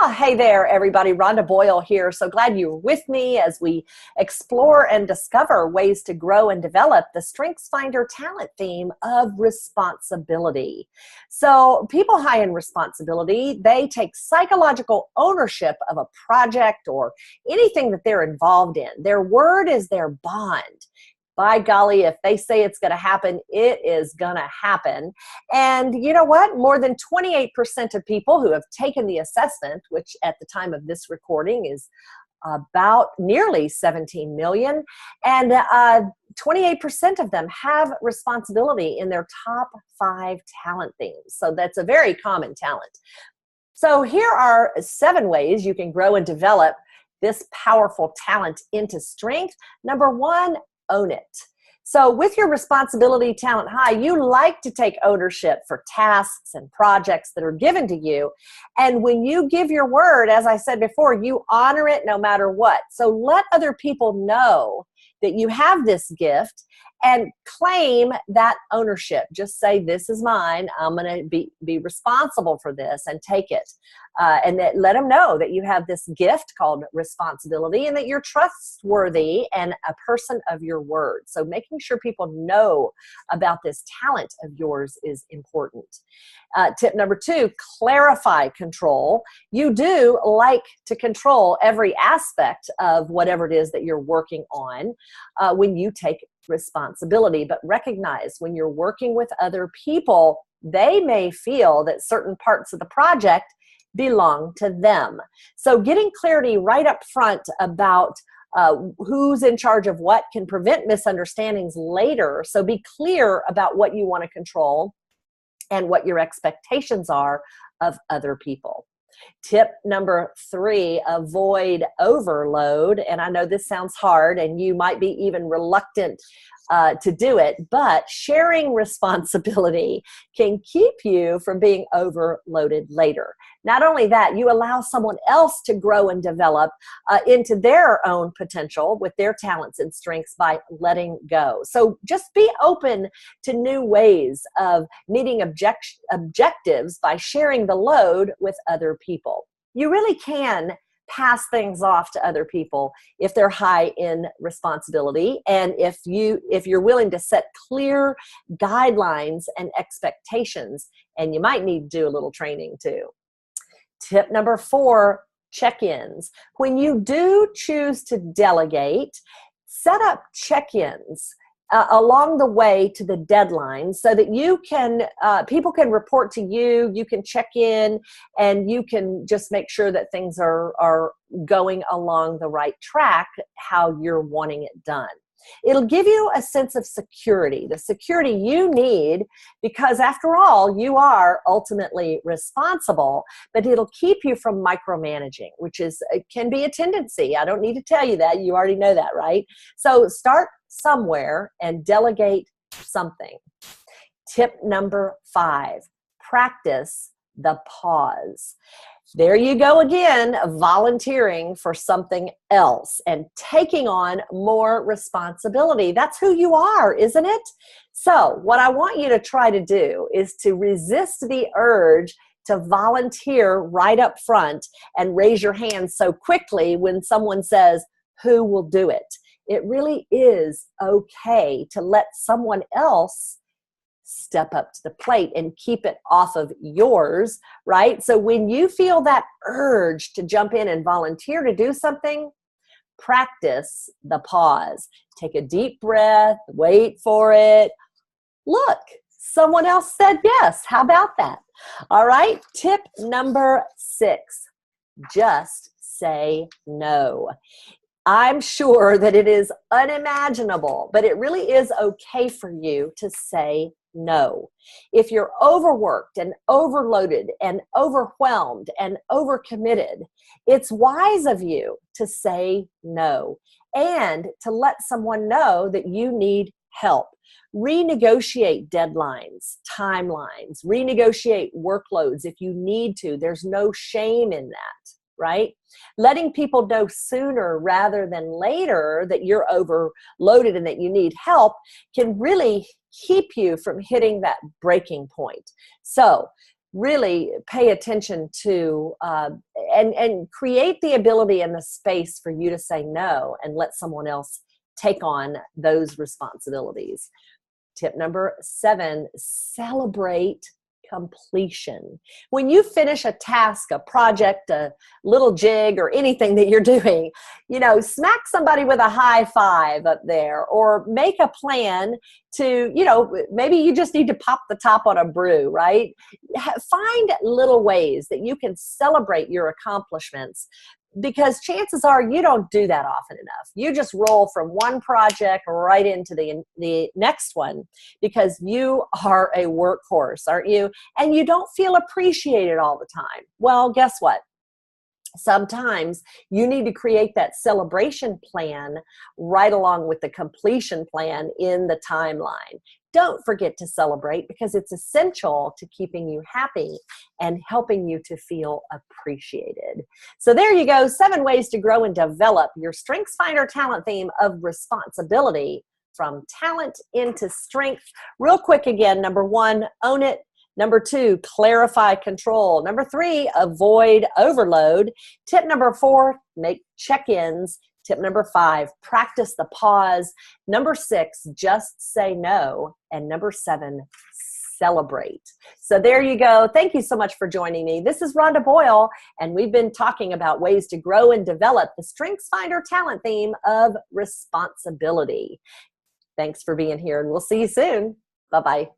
Well, hey there, everybody. Rhonda Boyle here. So glad you're with me as we explore and discover ways to grow and develop the StrengthsFinder talent theme of responsibility. So people high in responsibility, they take psychological ownership of a project or anything that they're involved in. Their word is their bond. By golly, if they say it's going to happen, it is going to happen. And you know what? More than 28% of people who have taken the assessment, which at the time of this recording is about nearly 17 million, and 28% of them have responsibility in their top 5 talent themes. So that's a very common talent. So here are 7 ways you can grow and develop this powerful talent into strength. Number 1, own it. So with your responsibility talent high, you like to take ownership for tasks and projects that are given to you. And when you give your word, as I said before, you honor it no matter what. So let other people know that you have this gift and claim that ownership. Just say, this is mine. I'm going to be responsible for this and take it. And let them know that you have this gift called responsibility and that you're trustworthy and a person of your word. So making sure people know about this talent of yours is important. Tip number 2, clarify control. You do like to control every aspect of whatever it is that you're working on when you take responsibility, but recognize when you're working with other people, they may feel that certain parts of the project belong to them. So getting clarity right up front about who's in charge of what can prevent misunderstandings later. So be clear about what you want to control and what your expectations are of other people. Tip number 3, avoid overload. And I know this sounds hard and you might be even reluctant to do it, but sharing responsibility can keep you from being overloaded later. Not only that, you allow someone else to grow and develop into their own potential with their talents and strengths by letting go. So just be open to new ways of meeting objectives by sharing the load with other people. You really can pass things off to other people if they're high in responsibility, and if you're willing to set clear guidelines and expectations, and you might need to do a little training too. Tip number 4, check-ins. When you do choose to delegate, set up check-ins along the way to the deadline so that you can, people can report to you, you can check in, and you can just make sure that things are going along the right track, how you're wanting it done. It'll give you a sense of security, the security you need, because after all, you are ultimately responsible, but it'll keep you from micromanaging, which can be a tendency. I don't need to tell you that. You already know that, right? So start somewhere and delegate something. Tip number 5, practice the pause. There you go again, volunteering for something else and taking on more responsibility. That's who you are, isn't it? So what I want you to try to do is to resist the urge to volunteer right up front and raise your hand so quickly when someone says, who will do it? It really is okay to let someone else step up to the plate and keep it off of yours, right? So when you feel that urge to jump in and volunteer to do something, practice the pause. Take a deep breath, wait for it. Look, someone else said yes. How about that? All right, tip number 6, just say no. I'm sure that it is unimaginable, but it really is okay for you to say no. If you're overworked and overloaded and overwhelmed and overcommitted, it's wise of you to say no and to let someone know that you need help. Renegotiate deadlines, timelines, renegotiate workloads if you need to. There's no shame in that, right? Letting people know sooner rather than later that you're overloaded and that you need help can really keep you from hitting that breaking point. So really pay attention to and create the ability and the space for you to say no and let someone else take on those responsibilities. Tip number 7, celebrate completion. When you finish a task, a project, a little jig, or anything that you're doing, smack somebody with a high five up there, or make a plan to, maybe you just need to pop the top on a brew, right? Find little ways that you can celebrate your accomplishments, because chances are you don't do that often enough. You just roll from one project right into the next one because you are a workhorse, aren't you? And you don't feel appreciated all the time. Well, guess what? Sometimes you need to create that celebration plan right along with the completion plan in the timeline. Don't forget to celebrate, because it's essential to keeping you happy and helping you to feel appreciated. So there you go, 7 ways to grow and develop your StrengthsFinder talent theme of responsibility, from talent into strength. Real quick again, number 1, own it. Number 2, clarify control. Number 3, avoid overload. Tip number 4, make check-ins. Tip number 5, practice the pause. Number 6, just say no. And number 7, celebrate. So there you go. Thank you so much for joining me. This is Rhonda Boyle, and we've been talking about ways to grow and develop the StrengthsFinder talent theme of responsibility. Thanks for being here, and we'll see you soon. Bye-bye.